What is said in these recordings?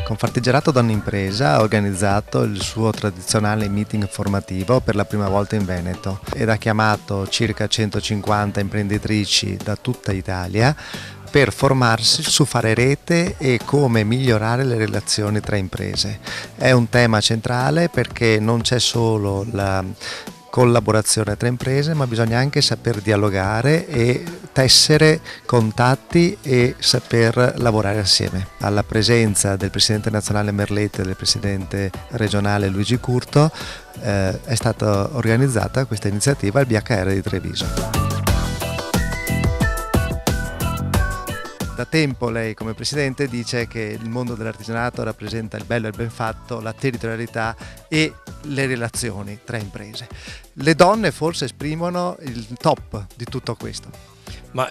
Confartigianato Donna Impresa ha organizzato il suo tradizionale meeting formativo per la prima volta in Veneto ed ha chiamato circa 150 imprenditrici da tutta Italia per formarsi su fare rete e come migliorare le relazioni tra imprese. È un tema centrale perché non c'è solo la collaborazione tra imprese, ma bisogna anche saper dialogare e tessere contatti e saper lavorare assieme. Alla presenza del presidente nazionale Merlette e del presidente regionale Luigi Curto è stata organizzata questa iniziativa al BHR di Treviso. Da tempo lei come Presidente dice che il mondo dell'artigianato rappresenta il bello e il ben fatto, la territorialità e le relazioni tra imprese. Le donne forse esprimono il top di tutto questo. Ma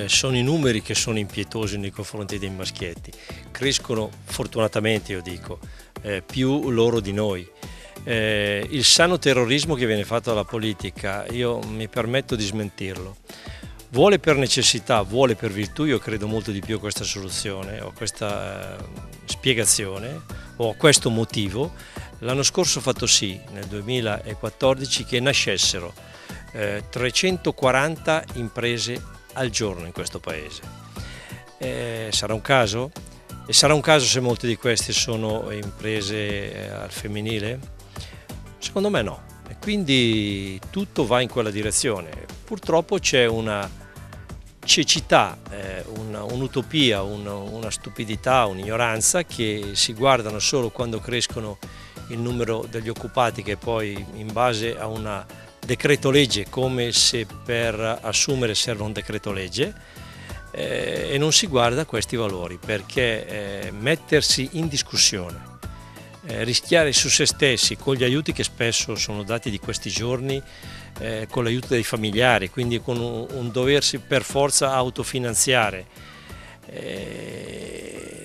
sono i numeri che sono impietosi nei confronti dei maschietti. Crescono fortunatamente, io dico, più loro di noi. Il sano terrorismo che viene fatto dalla politica, io mi permetto di smentirlo. Vuole per necessità, vuole per virtù, io credo molto di più a questa soluzione, o a questa spiegazione, o a questo motivo. L'anno scorso ho fatto sì, nel 2014, che nascessero 340 imprese al giorno in questo paese. Sarà un caso? E sarà un caso se molte di queste sono imprese al femminile? Secondo me no. E quindi tutto va in quella direzione. Purtroppo c'è una cecità, un'utopia, una stupidità, un'ignoranza che si guardano solo quando crescono il numero degli occupati, che poi in base a un decreto legge, come se per assumere serve un decreto legge, e non si guarda questi valori, perché mettersi in discussione, rischiare su se stessi con gli aiuti che spesso sono dati di questi giorni, con l'aiuto dei familiari, quindi con un doversi per forza autofinanziare,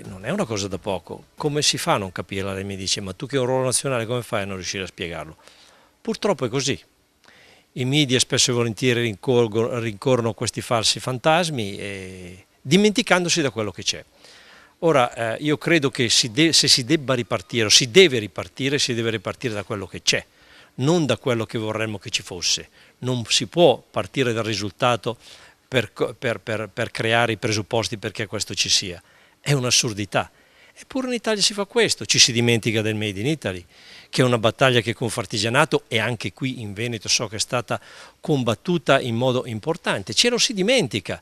non è una cosa da poco. Come si fa a non capirla? Lei mi dice, ma tu che hai un ruolo nazionale come fai a non riuscire a spiegarlo? Purtroppo è così. I media spesso e volentieri rincorrono questi falsi fantasmi, dimenticandosi da quello che c'è. Ora, io credo che se si debba ripartire, o si deve ripartire da quello che c'è, non da quello che vorremmo che ci fosse. Non si può partire dal risultato per creare i presupposti perché questo ci sia. È un'assurdità. Eppure in Italia si fa questo, ci si dimentica del Made in Italy, che è una battaglia che Confartigianato, e anche qui in Veneto so che è stata combattuta in modo importante. Ce lo si dimentica.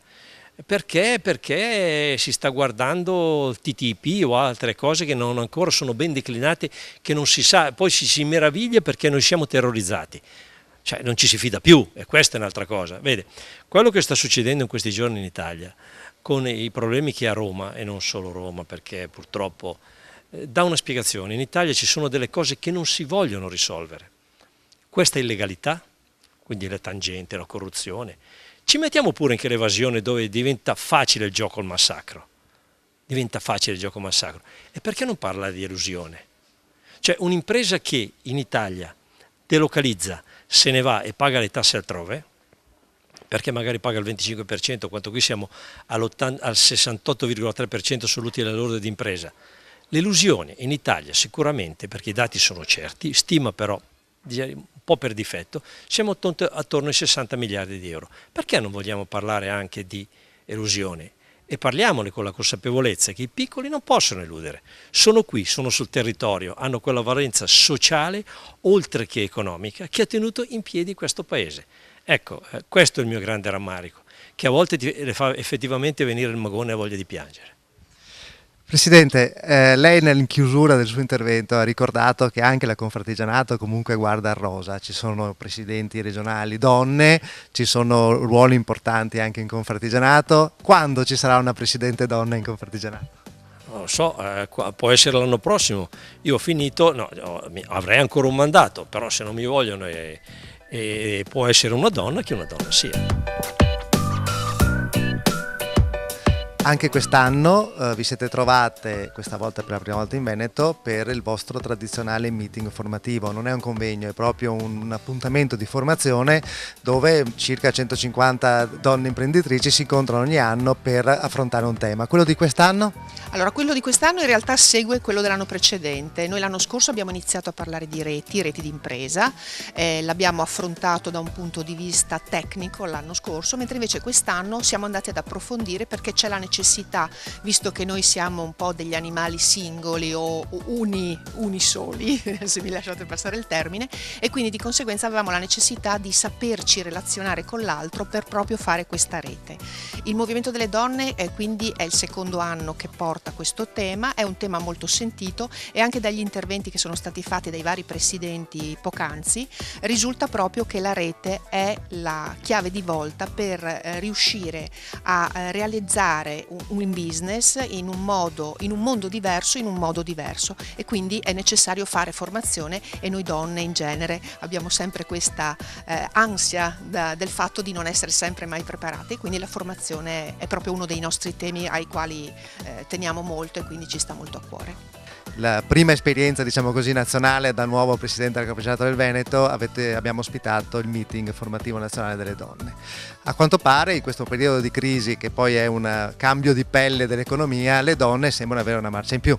Perché? Perché si sta guardando il TTIP o altre cose che non ancora sono ben declinate, che non si sa, poi si meraviglia perché noi siamo terrorizzati, cioè non ci si fida più, e questa è un'altra cosa. Vede, quello che sta succedendo in questi giorni in Italia, con i problemi che ha Roma, e non solo Roma, perché purtroppo dà una spiegazione. In Italia ci sono delle cose che non si vogliono risolvere. Questa illegalità, quindi le tangenti, la corruzione. Ci mettiamo pure anche l'evasione, dove diventa facile il gioco al massacro. Diventa facile il gioco al massacro. E perché non parla di elusione? Cioè un'impresa che in Italia delocalizza, se ne va e paga le tasse altrove, perché magari paga il 25%, quanto qui siamo al 68,3% sull'utile lordo d'impresa. L'elusione in Italia sicuramente, perché i dati sono certi, stima però un po' per difetto, siamo attorno ai 60 miliardi di euro. Perché non vogliamo parlare anche di elusione? E parliamone con la consapevolezza che i piccoli non possono eludere. Sono qui, sono sul territorio, hanno quella valenza sociale, oltre che economica, che ha tenuto in piedi questo Paese. Ecco, questo è il mio grande rammarico, che a volte le fa effettivamente venire il magone e voglia di piangere. Presidente, lei in chiusura del suo intervento ha ricordato che anche la Confartigianato comunque guarda al rosa, ci sono presidenti regionali donne, ci sono ruoli importanti anche in Confartigianato. Quando ci sarà una presidente donna in Confartigianato? Non lo so, può essere l'anno prossimo. Io ho finito, no, avrei ancora un mandato, però se non mi vogliono può essere una donna, che una donna sia. Anche quest'anno vi siete trovate, questa volta per la prima volta in Veneto, per il vostro tradizionale meeting formativo. Non è un convegno, è proprio un appuntamento di formazione dove circa 150 donne imprenditrici si incontrano ogni anno per affrontare un tema. Quello di quest'anno? Allora, quello di quest'anno in realtà segue quello dell'anno precedente. Noi l'anno scorso abbiamo iniziato a parlare di reti di impresa, l'abbiamo affrontato da un punto di vista tecnico l'anno scorso, mentre invece quest'anno siamo andati ad approfondire perché c'è la necessità, visto che noi siamo un po' degli animali singoli o unisoli, se mi lasciate passare il termine, e quindi di conseguenza avevamo la necessità di saperci relazionare con l'altro per proprio fare questa rete. Il Movimento delle Donne quindi è il secondo anno che porta questo tema, è un tema molto sentito e anche dagli interventi che sono stati fatti dai vari presidenti poc'anzi risulta proprio che la rete è la chiave di volta per riuscire a realizzare un business in un mondo diverso, in un modo diverso, e quindi è necessario fare formazione e noi donne in genere abbiamo sempre questa ansia del fatto di non essere sempre mai preparate, e quindi la formazione è proprio uno dei nostri temi ai quali teniamo molto e quindi ci sta molto a cuore. La prima esperienza, diciamo così, nazionale da nuovo Presidente del Capitolato del Veneto, abbiamo ospitato il meeting formativo nazionale delle donne. A quanto pare in questo periodo di crisi, che poi è un cambio di pelle dell'economia, le donne sembrano avere una marcia in più.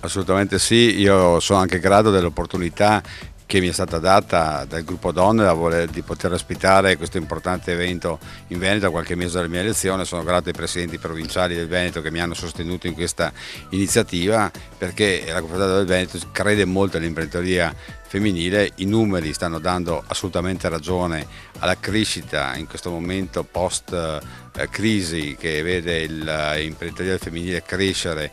Assolutamente sì, io sono anche grato dell'opportunità che mi è stata data dal gruppo Donne di poter ospitare questo importante evento in Veneto a qualche mese dalla mia elezione. Sono grato ai presidenti provinciali del Veneto che mi hanno sostenuto in questa iniziativa, perché la Confederazione del Veneto crede molto all'imprenditoria femminile. I numeri stanno dando assolutamente ragione alla crescita in questo momento post crisi, che vede l'imprenditoria femminile crescere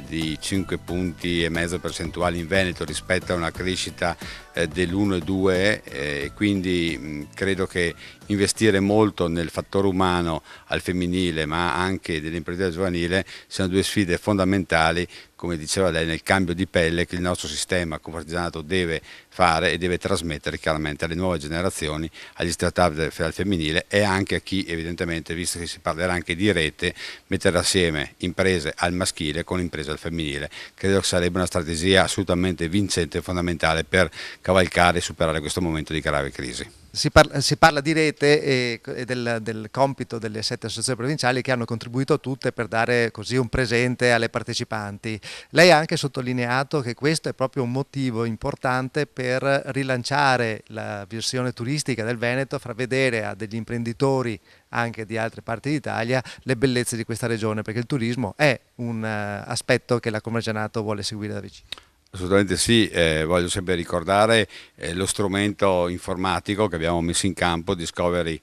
di 5 punti e mezzo percentuali in Veneto rispetto a una crescita dell'1,2, e quindi credo che investire molto nel fattore umano al femminile ma anche dell'imprenditoria giovanile siano due sfide fondamentali, come diceva lei, nel cambio di pelle che il nostro sistema confartigianato deve fare e deve trasmettere chiaramente alle nuove generazioni, agli start-up al femminile e anche a chi evidentemente, visto che si parlerà anche di rete, mettere assieme imprese al maschile con imprese al femminile. Credo che sarebbe una strategia assolutamente vincente e fondamentale per cavalcare e superare questo momento di grave crisi. Si parla di rete e del compito delle 7 associazioni provinciali che hanno contribuito tutte per dare così un presente alle partecipanti. Lei ha anche sottolineato che questo è proprio un motivo importante per rilanciare la visione turistica del Veneto, far vedere a degli imprenditori anche di altre parti d'Italia le bellezze di questa regione, perché il turismo è un aspetto che la Confartigianato vuole seguire da vicino. Assolutamente sì, voglio sempre ricordare lo strumento informatico che abbiamo messo in campo, Discovery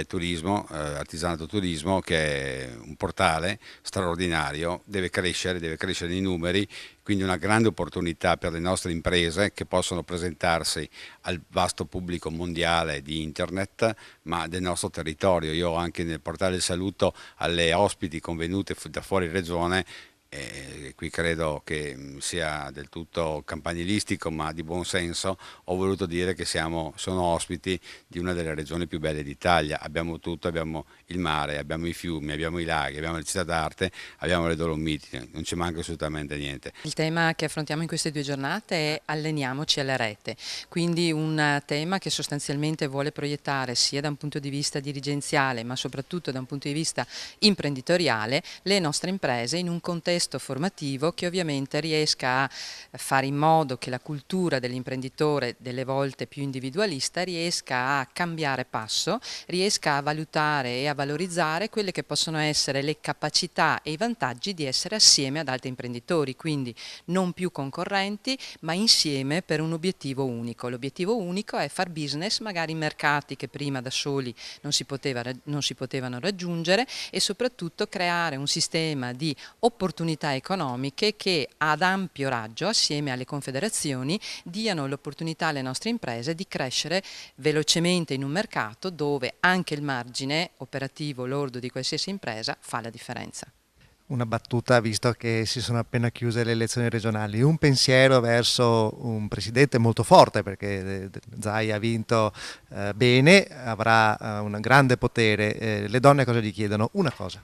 Turismo, Artigianato Turismo, che è un portale straordinario, deve crescere nei numeri, quindi una grande opportunità per le nostre imprese che possono presentarsi al vasto pubblico mondiale di internet, ma del nostro territorio. Io anche nel portale saluto alle ospiti convenute da fuori regione. Qui credo che sia del tutto campanilistico ma di buon senso, ho voluto dire che sono ospiti di una delle regioni più belle d'Italia. Abbiamo tutto, abbiamo il mare, abbiamo i fiumi, abbiamo i laghi, abbiamo le città d'arte, abbiamo le Dolomiti, non ci manca assolutamente niente. Il tema che affrontiamo in queste 2 giornate è alleniamoci alla rete, quindi un tema che sostanzialmente vuole proiettare sia da un punto di vista dirigenziale ma soprattutto da un punto di vista imprenditoriale le nostre imprese in un contesto formativo che ovviamente riesca a fare in modo che la cultura dell'imprenditore, delle volte più individualista, riesca a cambiare passo, riesca a valutare e a valorizzare quelle che possono essere le capacità e i vantaggi di essere assieme ad altri imprenditori, quindi non più concorrenti ma insieme per un obiettivo unico. L'obiettivo unico è far business magari in mercati che prima da soli non si potevano raggiungere, e soprattutto creare un sistema di opportunità economiche che ad ampio raggio, assieme alle confederazioni, diano l'opportunità alle nostre imprese di crescere velocemente in un mercato dove anche il margine operativo lordo di qualsiasi impresa fa la differenza. Una battuta, visto che si sono appena chiuse le elezioni regionali, un pensiero verso un presidente molto forte, perché Zaia ha vinto bene, avrà un grande potere. Le donne cosa gli chiedono? Una cosa.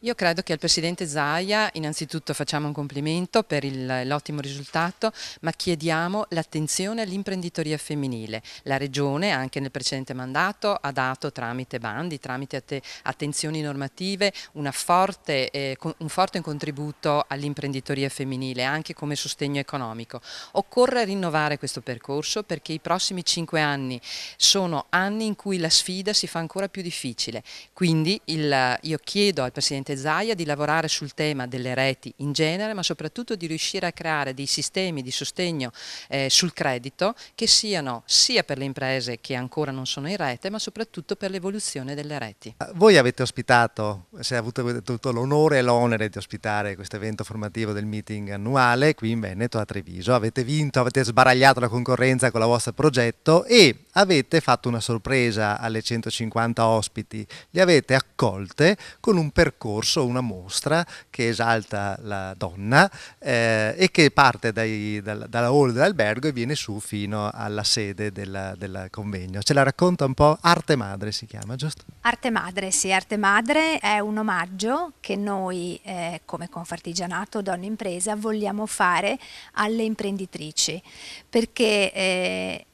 Io credo che al Presidente Zaia innanzitutto facciamo un complimento per l'ottimo risultato, ma chiediamo l'attenzione all'imprenditoria femminile. La Regione, anche nel precedente mandato, ha dato tramite bandi, tramite attenzioni normative, un forte contributo all'imprenditoria femminile, anche come sostegno economico. Occorre rinnovare questo percorso perché i prossimi 5 anni sono anni in cui la sfida si fa ancora più difficile. Quindi io chiedo al Presidente Zaia di lavorare sul tema delle reti in genere, ma soprattutto di riuscire a creare dei sistemi di sostegno sul credito che siano sia per le imprese che ancora non sono in rete, ma soprattutto per l'evoluzione delle reti. Voi avete ospitato, se avete avuto l'onore e l'onere di ospitare questo evento formativo del meeting annuale qui in Veneto a Treviso. Avete vinto, avete sbaragliato la concorrenza con il vostro progetto e avete fatto una sorpresa alle 150 ospiti. Li avete accolte con un percorso, una mostra che esalta la donna e che parte dalla hall dell'albergo e viene su fino alla sede del convegno. Ce la racconta un po'? Arte Madre si chiama, giusto? Arte Madre, sì, Arte Madre è un omaggio che noi come Confartigianato Donne Impresa vogliamo fare alle imprenditrici, perché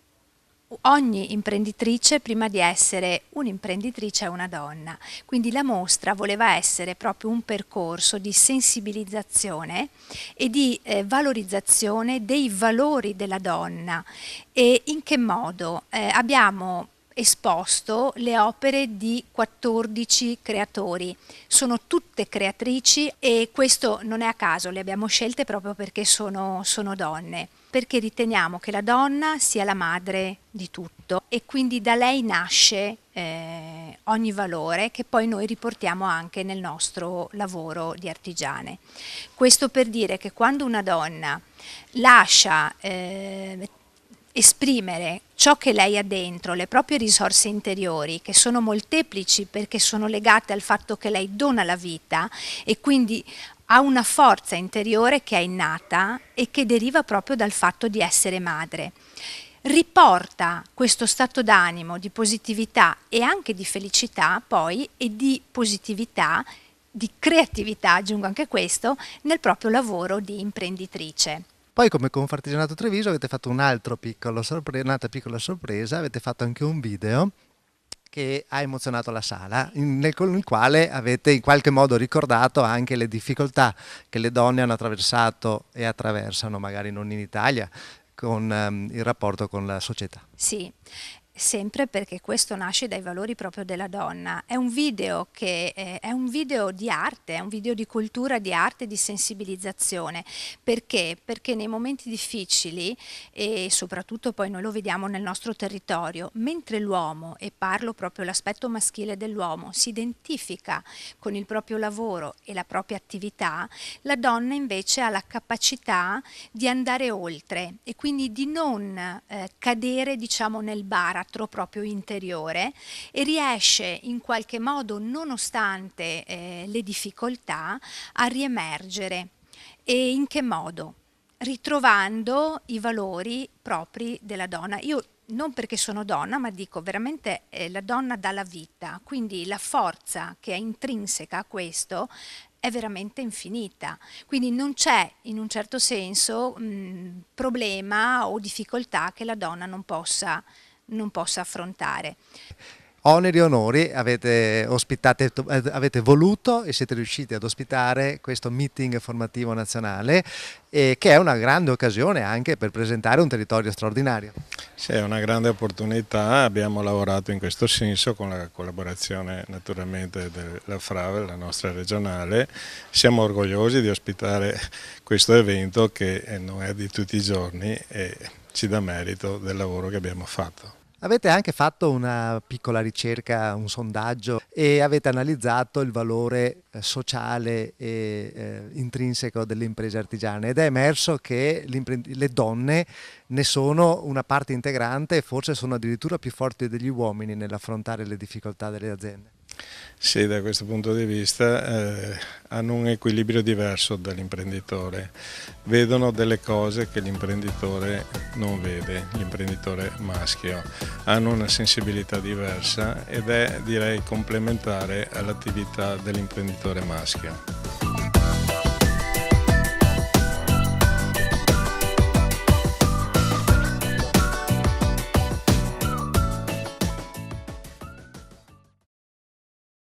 ogni imprenditrice prima di essere un'imprenditrice è una donna, quindi la mostra voleva essere proprio un percorso di sensibilizzazione e di valorizzazione dei valori della donna. E in che modo? Abbiamo esposto le opere di 14 creatori, sono tutte creatrici e questo non è a caso, le abbiamo scelte proprio perché sono donne, perché riteniamo che la donna sia la madre di tutto e quindi da lei nasce ogni valore che poi noi riportiamo anche nel nostro lavoro di artigiane. Questo per dire che quando una donna lascia esprimere ciò che lei ha dentro, le proprie risorse interiori, che sono molteplici perché sono legate al fatto che lei dona la vita e quindi ha una forza interiore che è innata e che deriva proprio dal fatto di essere madre. Riporta questo stato d'animo di positività e anche di felicità poi e di positività, di creatività, aggiungo anche questo, nel proprio lavoro di imprenditrice. Poi come Confartigianato Treviso avete fatto un'altra piccola sorpresa, avete fatto anche un video che ha emozionato la sala, con il quale avete in qualche modo ricordato anche le difficoltà che le donne hanno attraversato e attraversano, magari non in Italia, con il rapporto con la società. Sì. Sempre perché questo nasce dai valori proprio della donna. È un video che è un video di arte, è un video di cultura, di arte, di sensibilizzazione. Perché? Perché nei momenti difficili, e soprattutto poi noi lo vediamo nel nostro territorio, mentre l'uomo, e parlo proprio l'aspetto maschile dell'uomo, si identifica con il proprio lavoro e la propria attività, la donna invece ha la capacità di andare oltre e quindi di non cadere, diciamo, nel baratro proprio interiore e riesce in qualche modo, nonostante le difficoltà, a riemergere. E in che modo? Ritrovando i valori propri della donna. Io non perché sono donna, ma dico veramente la donna dà la vita, quindi la forza che è intrinseca a questo è veramente infinita, quindi non c'è in un certo senso problema o difficoltà che la donna non possa affrontare. Oneri e onori, avete voluto e siete riusciti ad ospitare questo meeting formativo nazionale che è una grande occasione anche per presentare un territorio straordinario. Sì, è una grande opportunità, abbiamo lavorato in questo senso con la collaborazione naturalmente della FRAVE, la nostra regionale. Siamo orgogliosi di ospitare questo evento che non è di tutti i giorni e ci dà merito del lavoro che abbiamo fatto. Avete anche fatto una piccola ricerca, un sondaggio e avete analizzato il valore sociale e intrinseco delle imprese artigiane ed è emerso che le donne ne sono una parte integrante e forse sono addirittura più forti degli uomini nell'affrontare le difficoltà delle aziende. Sì, da questo punto di vista hanno un equilibrio diverso dall'imprenditore, vedono delle cose che l'imprenditore non vede, l'imprenditore maschio, hanno una sensibilità diversa ed è, direi, complementare all'attività dell'imprenditore maschio.